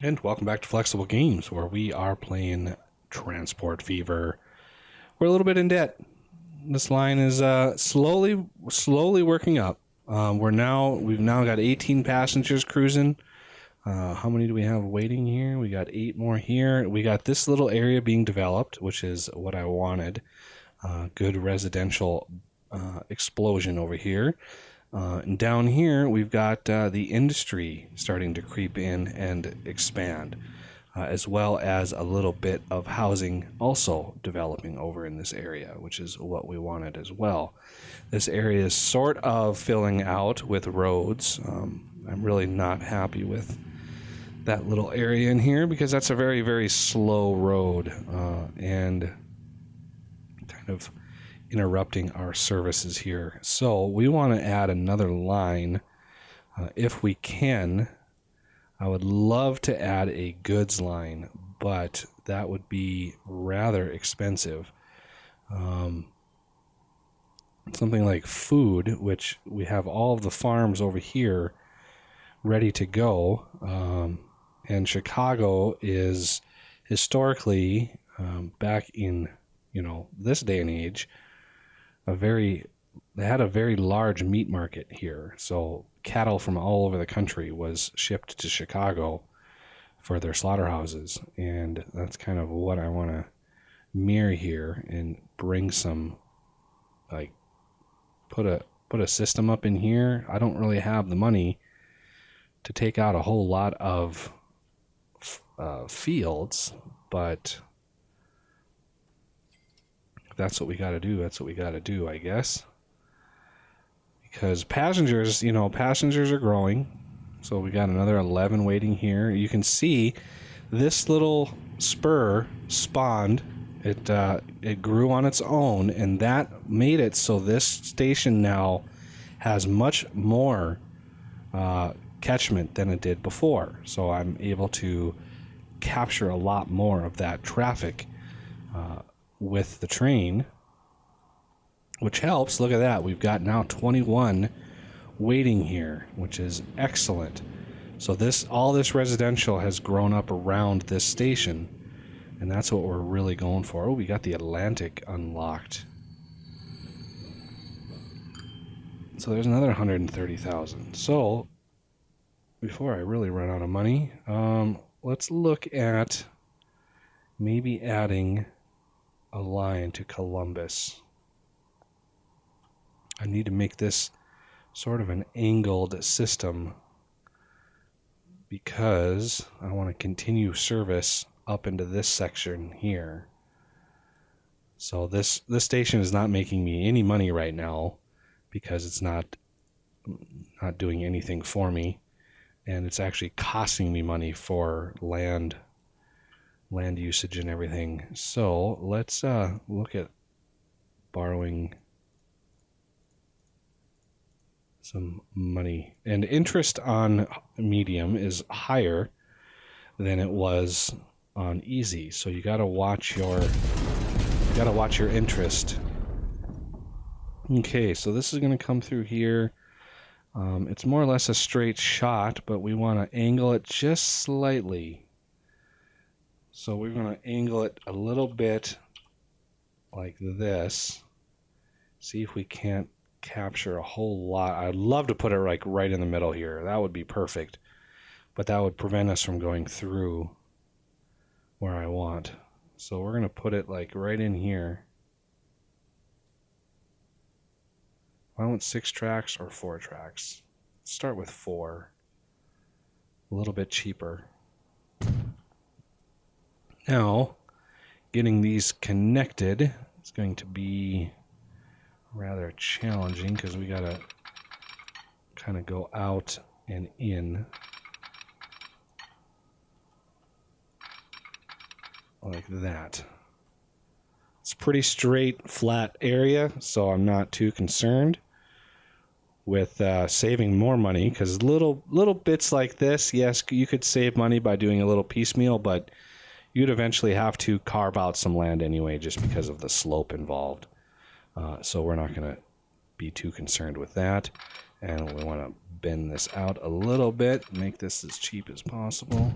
And welcome back to Flexible Games, where we are playing Transport Fever. We're a little bit in debt. This line is slowly working up. We've now got 18 passengers cruising. How many do we have waiting here? We got 8 more here. We got this little area being developed, which is what I wanted. Good residential explosion over here. And down here, we've got the industry starting to creep in and expand, as well as a little bit of housing also developing over in this area, which is what we wanted as well. This area is sort of filling out with roads. I'm really not happy with that little area in here because that's a very, very slow road and kind of interrupting our services here. So we want to add another line if we can. I would love to add a goods line, but that would be rather expensive. Something like food, which we have all of the farms over here ready to go. And Chicago is historically, back in this day and age, they had a very large meat market here. So cattle from all over the country was shipped to Chicago for their slaughterhouses, and that's kind of what I want to mirror here and bring some, like, put a system up in here. I don't really have the money to take out a whole lot of fields, but that's what we got to do. That's what we got to do, I guess. Because passengers are growing. So we got another 11 waiting here. You can see this little spur spawned. It grew on its own, and that made it so this station now has much more catchment than it did before. So I'm able to capture a lot more of that traffic with the train, which helps. Look at that. We've got now 21 waiting here, which is excellent. So all this residential has grown up around this station, and that's what we're really going for. Oh, we got the Atlantic unlocked. So there's another 130,000. So before I really run out of money, let's look at maybe adding a line to Columbus. I need to make this sort of an angled system because I want to continue service up into this section here. So this station is not making me any money right now because it's not doing anything for me, and it's actually costing me money for land usage and everything. So let's look at borrowing some money. And interest on medium is higher than it was on easy. So you got to watch your interest. Okay, so this is going to come through here. It's more or less a straight shot, but we want to angle it just slightly. So we're going to angle it a little bit like this. See if we can't capture a whole lot. I'd love to put it like right in the middle here. That would be perfect. But that would prevent us from going through where I want. So we're going to put it like right in here. I want 6 tracks or 4 tracks. Let's start with 4. A little bit cheaper. Now, getting these connected is going to be rather challenging because we got to kind of go out and in like that. It's pretty straight, flat area, so I'm not too concerned with saving more money, because little bits like this, yes, you could save money by doing a little piecemeal, but you'd eventually have to carve out some land anyway just because of the slope involved. So we're not going to be too concerned with that. And we want to bend this out a little bit, make this as cheap as possible.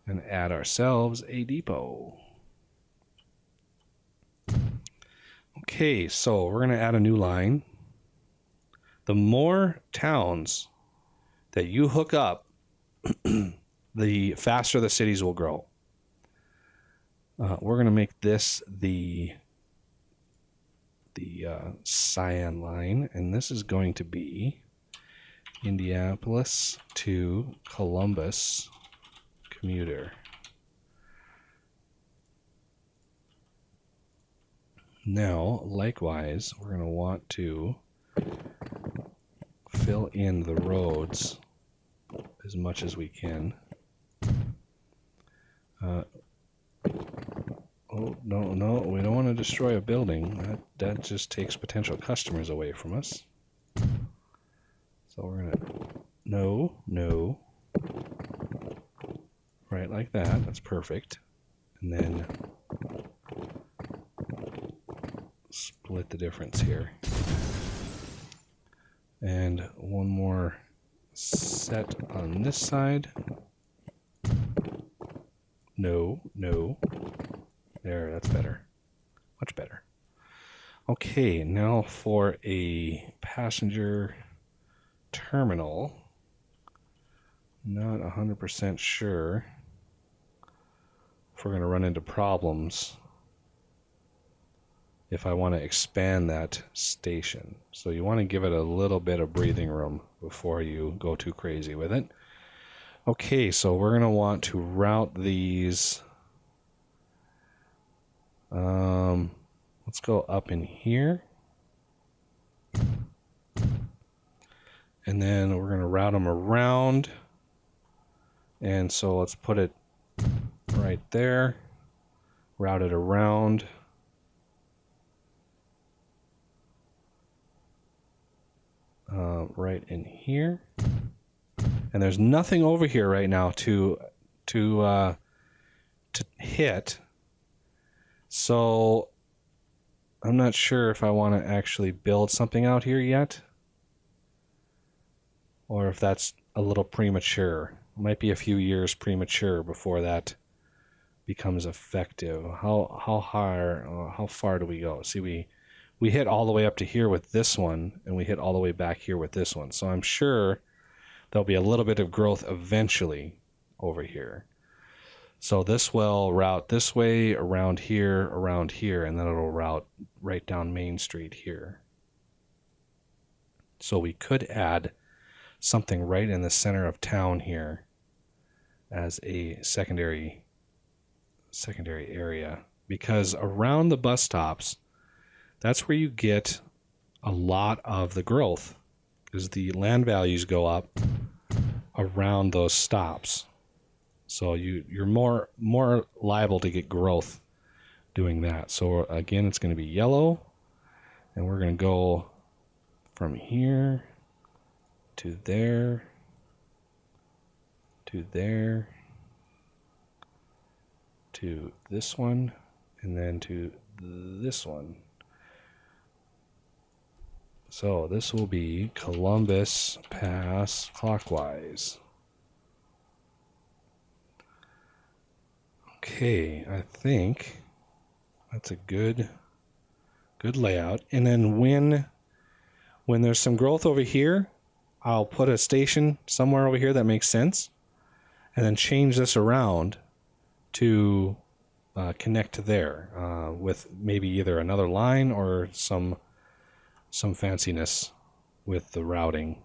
and add ourselves a depot. Okay, so we're going to add a new line. The more towns that you hook up, the faster the cities will grow. We're going to make this the cyan line, and this is going to be Indianapolis to Columbus commuter. Now, likewise, we're going to want to fill in the roads as much as we can. Oh, no, we don't want to destroy a building. That just takes potential customers away from us. So we're going to... No. Right like that. That's perfect. And then split the difference here. And one more set on this side. No. There, that's better. Much better. Okay, now for a passenger terminal. Not 100% sure if we're going to run into problems if I want to expand that station. So you want to give it a little bit of breathing room before you go too crazy with it. Okay, so we're going to want to route these. Let's go up in here. And then we're going to route them around. And so let's put it right there. Route it around. Right in here. And there's nothing over here right now to hit. So I'm not sure if I want to actually build something out here yet, or if that's a little premature. It might be a few years premature before that becomes effective. How far do we go? See, we hit all the way up to here with this one, and we hit all the way back here with this one. So I'm sure there'll be a little bit of growth eventually over here. So this will route this way, around here, and then it'll route right down Main Street here. So we could add something right in the center of town here as a secondary area, because around the bus stops, that's where you get a lot of the growth, because the land values go up around those stops. So you're more liable to get growth doing that. So again, it's going to be yellow, and we're going to go from here to there to there to this one, and then to this one. So this will be Columbus Pass clockwise. Okay, I think that's a good layout. And then when there's some growth over here, I'll put a station somewhere over here that makes sense, and then change this around to connect to there with maybe either another line or some fanciness with the routing.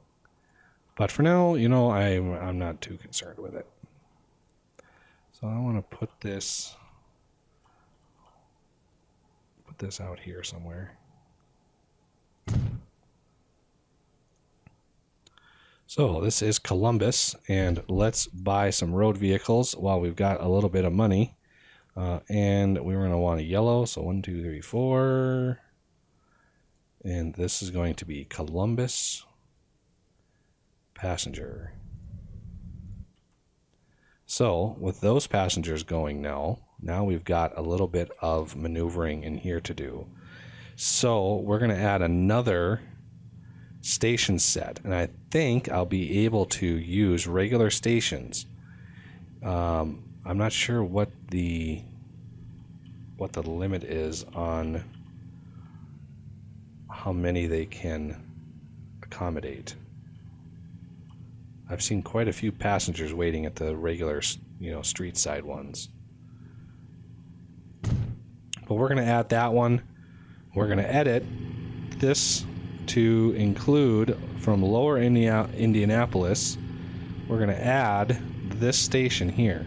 But for now, I'm not too concerned with it. So I want to put this out here somewhere. So this is Columbus, and let's buy some road vehicles while we've got a little bit of money. And we're going to want a yellow, so 1, 2, 3, 4. And this is going to be Columbus passenger. So with those passengers going now we've got a little bit of maneuvering in here to do. So we're going to add another station set, and I think I'll be able to use regular stations I'm not sure what the limit is on how many they can accommodate. I've seen quite a few passengers waiting at the regular, street side ones. But we're going to add that one. We're going to edit this to include from Lower Indianapolis. We're going to add this station here,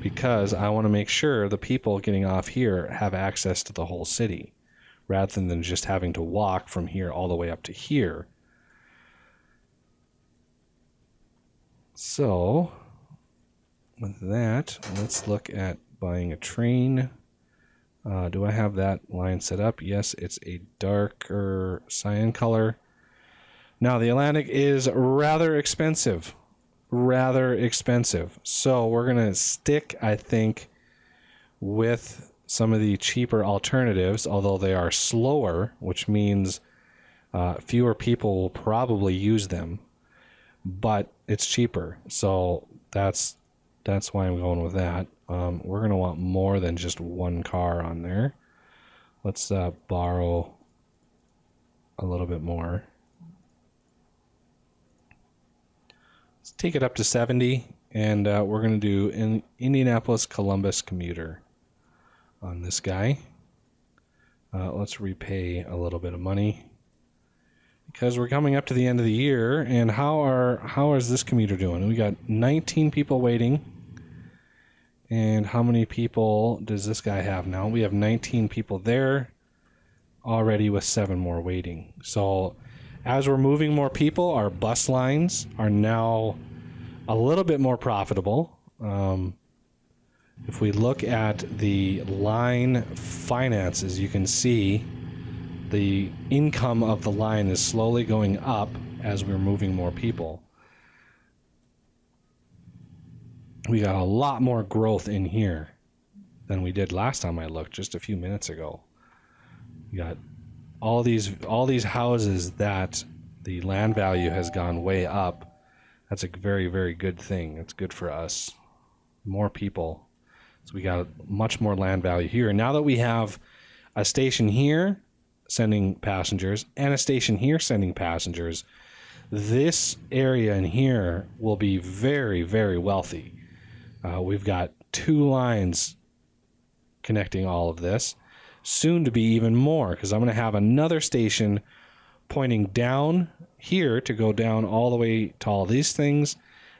because I want to make sure the people getting off here have access to the whole city, rather than just having to walk from here all the way up to here. So, with that, let's look at buying a train. Do I have that line set up? Yes, it's a darker cyan color. Now, the Atlantic is rather expensive. So we're going to stick, I think, with some of the cheaper alternatives, although they are slower, which means fewer people will probably use them, but it's cheaper. So that's why I'm going with that. We're going to want more than just one car on there. Let's borrow a little bit more. Let's take it up to 70, and we're going to do an Indianapolis-Columbus commuter on this guy. Let's repay a little bit of money, because we're coming up to the end of the year. And how is this commuter doing? We got 19 people waiting. And how many people does this guy have now? We have 19 people there already, with 7 more waiting. So as we're moving more people, our bus lines are now a little bit more profitable. If we look at the line finances, you can see the income of the line is slowly going up as we're moving more people. We got a lot more growth in here than we did last time I looked, just a few minutes ago. We got all these houses that the land value has gone way up. That's a very, very good thing. It's good for us. More people. So we got much more land value here. And now that we have a station here sending passengers and a station here sending passengers, this area in here will be very, very wealthy. We've got 2 lines connecting all of this. Soon to be even more, because I'm going to have another station pointing down here to go down all the way to all these things.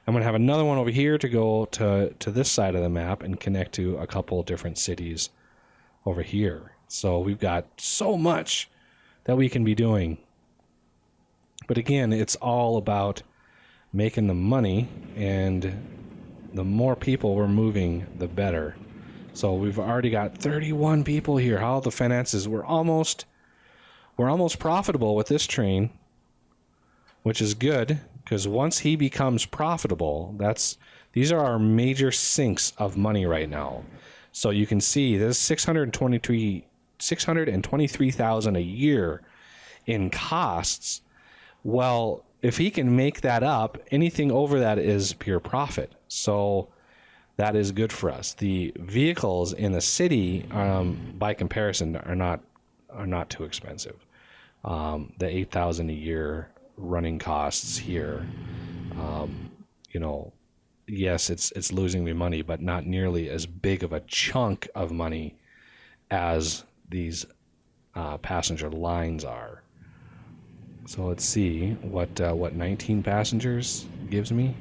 I'm going to have another one over here to go to this side of the map and connect to a couple different cities over here. So we've got so much that we can be doing. But again, it's all about making the money, and the more people we're moving, the better. So we've already got 31 people here. How are the finances? We're almost profitable with this train, which is good, because once he becomes profitable, these are our major sinks of money right now. So you can see there's $623,000 a year in costs. Well, if he can make that up, anything over that is pure profit. So that is good for us. The vehicles in the city, by comparison, are not too expensive. The $8,000 a year running costs here, yes, it's losing me money, but not nearly as big of a chunk of money as these passenger lines are. So let's see what 19 passengers gives me.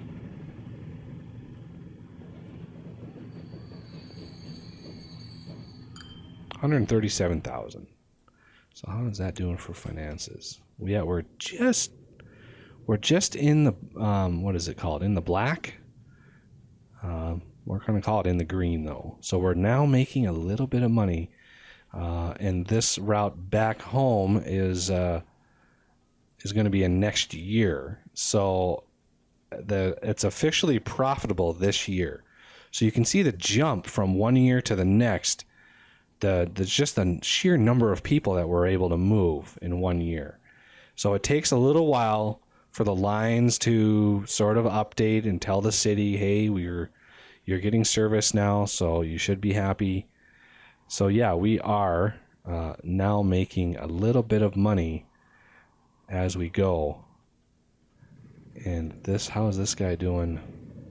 $137,000. So how is that doing for finances? We're just in the what is it called? In the black. We're going to call it in the green though. So we're now making a little bit of money, and this route back home is going to be in next year. So it's officially profitable this year. So you can see the jump from one year to the next. Just the sheer number of people that we're able to move in 1 year. So it takes a little while for the lines to sort of update and tell the city, hey, you're getting service now, so you should be happy. So yeah, we are now making a little bit of money as we go. And this, how is this guy doing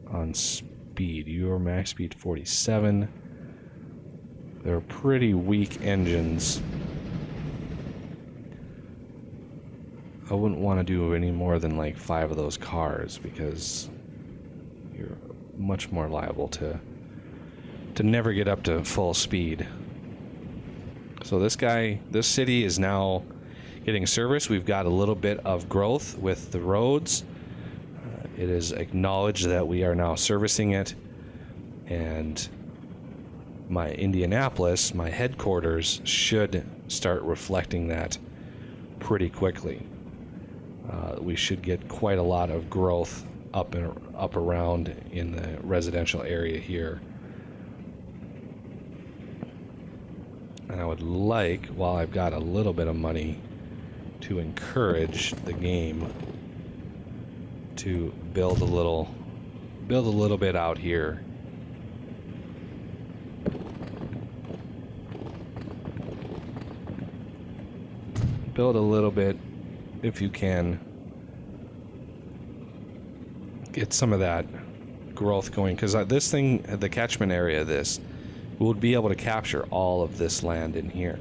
on speed? Your max speed 47. They're pretty weak engines. I wouldn't want to do any more than like 5 of those cars, because you're much more liable to never get up to full speed. So this city is now getting service. We've got a little bit of growth with the roads. It is acknowledged that we are now servicing it, and my Indianapolis, my headquarters, should start reflecting that pretty quickly. We should get quite a lot of growth up around in the residential area here. And I would like, while I've got a little bit of money, to encourage the game to build a little bit out here. Build a little bit if you can. Get some of that growth going, because this thing, the catchment area of this, we'll be able to capture all of this land in here.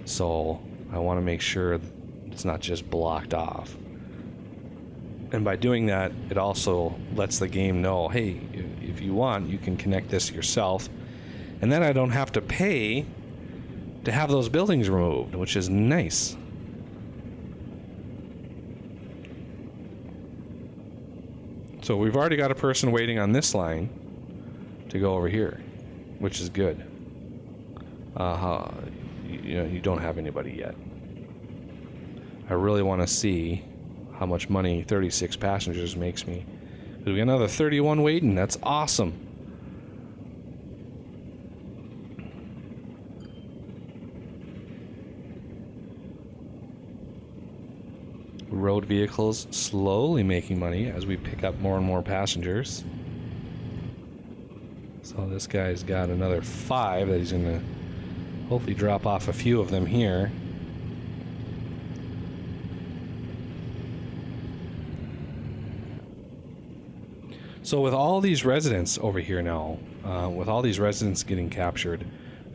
So I want to make sure it's not just blocked off. And by doing that, it also lets the game know, hey, if you want, you can connect this yourself. And then I don't have to pay to have those buildings removed, which is nice. So we've already got a person waiting on this line to go over here, which is good. You don't have anybody yet. I really want to see how much money 36 passengers makes me. We got another 31 waiting. That's awesome. Road vehicles slowly making money as we pick up more and more passengers. So this guy's got another 5 that he's going to hopefully drop off a few of them here. So with all these residents over here now, with all these residents getting captured,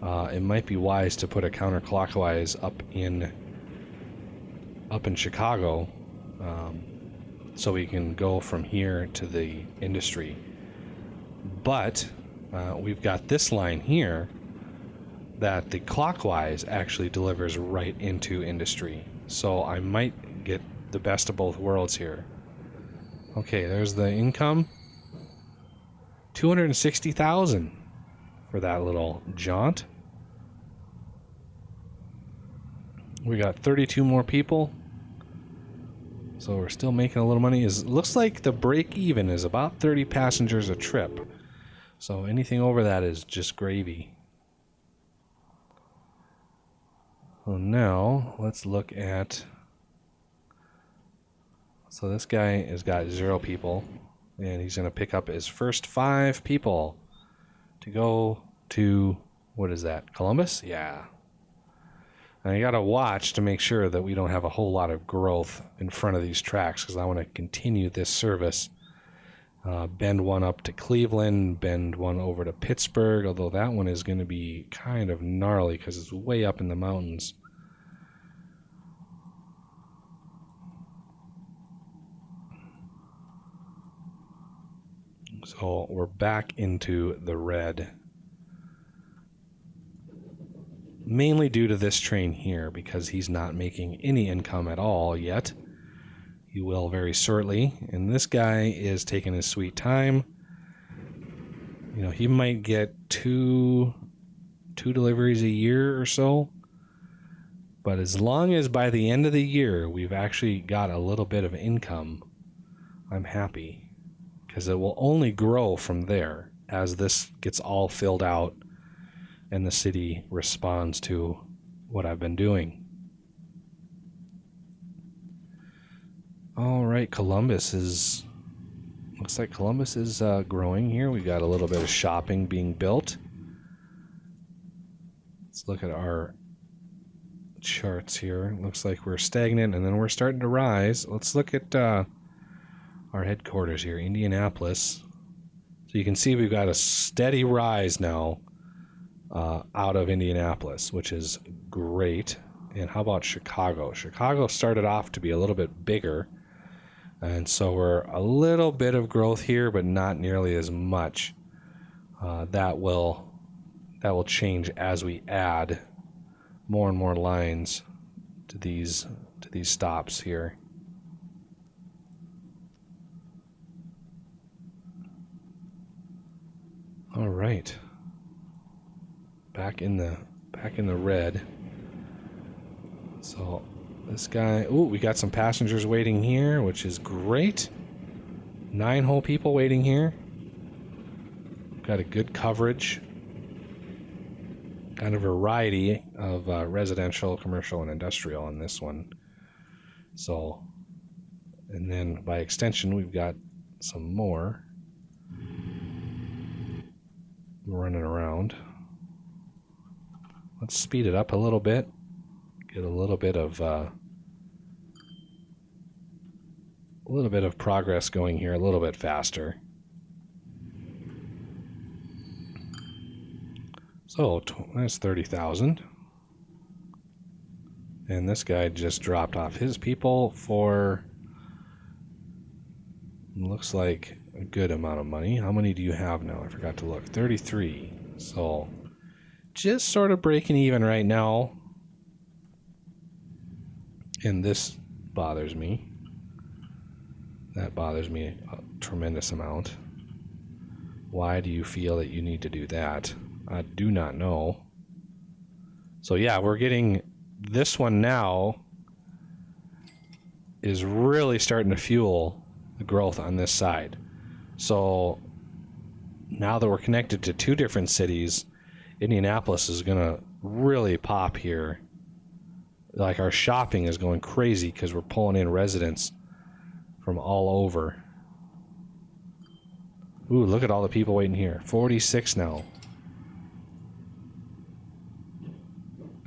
it might be wise to put a counterclockwise up in Chicago, so we can go from here to the industry. But we've got this line here that the clockwise actually delivers right into industry. So I might get the best of both worlds here. Okay, there's the income. 260,000 for that little jaunt. We got 32 more people. So we're still making a little money. Looks like the break even is about 30 passengers a trip. So anything over that is just gravy. Well, now let's look at... So this guy has got 0 people, and he's going to pick up his first 5 people to go to, what is that, Columbus? Yeah. And I got to watch to make sure that we don't have a whole lot of growth in front of these tracks, because I want to continue this service. Bend one up to Cleveland, bend one over to Pittsburgh, although that one is going to be kind of gnarly because it's way up in the mountains. So we're back into the red. Mainly due to this train here, because he's not making any income at all yet. He will very shortly. And this guy is taking his sweet time. You know, he might get two deliveries a year or so. But as long as by the end of the year we've actually got a little bit of income, I'm happy. Because it will only grow from there as this gets all filled out and the city responds to what I've been doing. All right, looks like Columbus is growing here. We got a little bit of shopping being built. Let's look at our charts here. Looks like we're stagnant and then we're starting to rise. Let's look at our headquarters here, Indianapolis. So you can see we've got a steady rise now out of Indianapolis, which is great. And how about Chicago? Chicago started off to be a little bit bigger, and so we're a little bit of growth here, but not nearly as much. That will change as we add more and more lines to these stops here. All right. Back in the red. So this guy, we got some passengers waiting here, which is great. 9 whole people waiting here. Got a good coverage. Kind of a variety of residential, commercial, and industrial on this one. So, and then by extension, we've got some more running around. Let's speed it up a little bit. Get a little bit of progress going here, a little bit faster. So that's 30,000. And this guy just dropped off his people for, looks like, a good amount of money. How many do you have now? I forgot to look. 33. So just sort of breaking even right now. And this bothers me. That bothers me a tremendous amount. Why do you feel that you need to do that? I do not know. So yeah, we're getting this one now is really starting to fuel the growth on this side. So now that we're connected to 2 different cities, Indianapolis is going to really pop here. Like, our shopping is going crazy because we're pulling in residents from all over. Ooh, look at all the people waiting here. 46 now.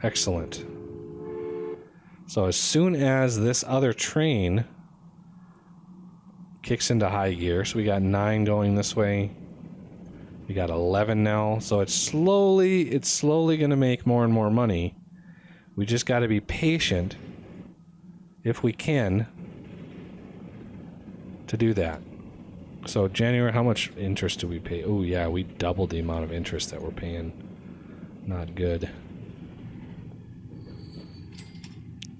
Excellent. So as soon as this other train kicks into high gear, so we got 9 going this way. We got 11 now. So it's slowly going to make more and more money. We just got to be patient, if we can, to do that. So January, how much interest do we pay? Oh yeah, we doubled the amount of interest that we're paying. Not good.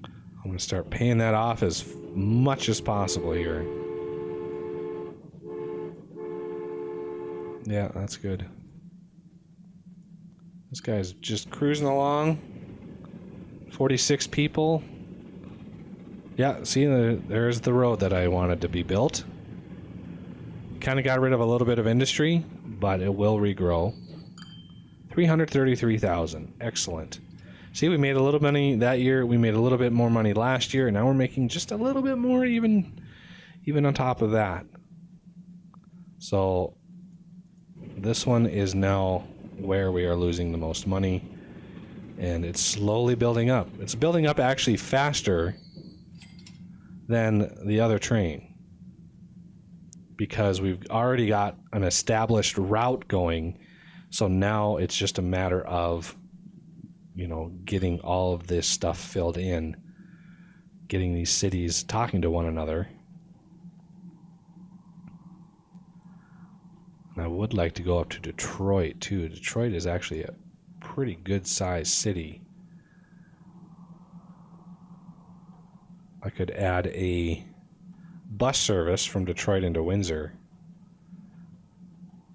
I'm going to start paying that off as much as possible here. Yeah, that's good. This guy's just cruising along. 46 people. Yeah, see, there's the road that I wanted to be built. Kind of got rid of a little bit of industry, but it will regrow. 333,000. Excellent. See, we made a little money that year. We made a little bit more money last year, and now we're making just a little bit more even on top of that. So this one is now where we are losing the most money, and it's slowly building up. It's building up actually faster than the other train because we've already got an established route going. So now it's just a matter of, getting all of this stuff filled in, getting these cities talking to one another. And I would like to go up to Detroit too. Detroit is actually a pretty good sized city. I could add a bus service from Detroit into Windsor,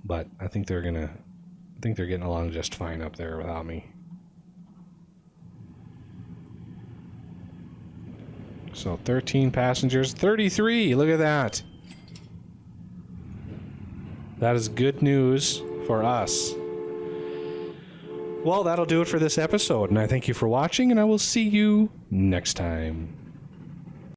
but I think they're getting along just fine up there without me. So 13 passengers, 33. Look at that. That is good news for us. Well, that'll do it for this episode, and I thank you for watching, and I will see you next time.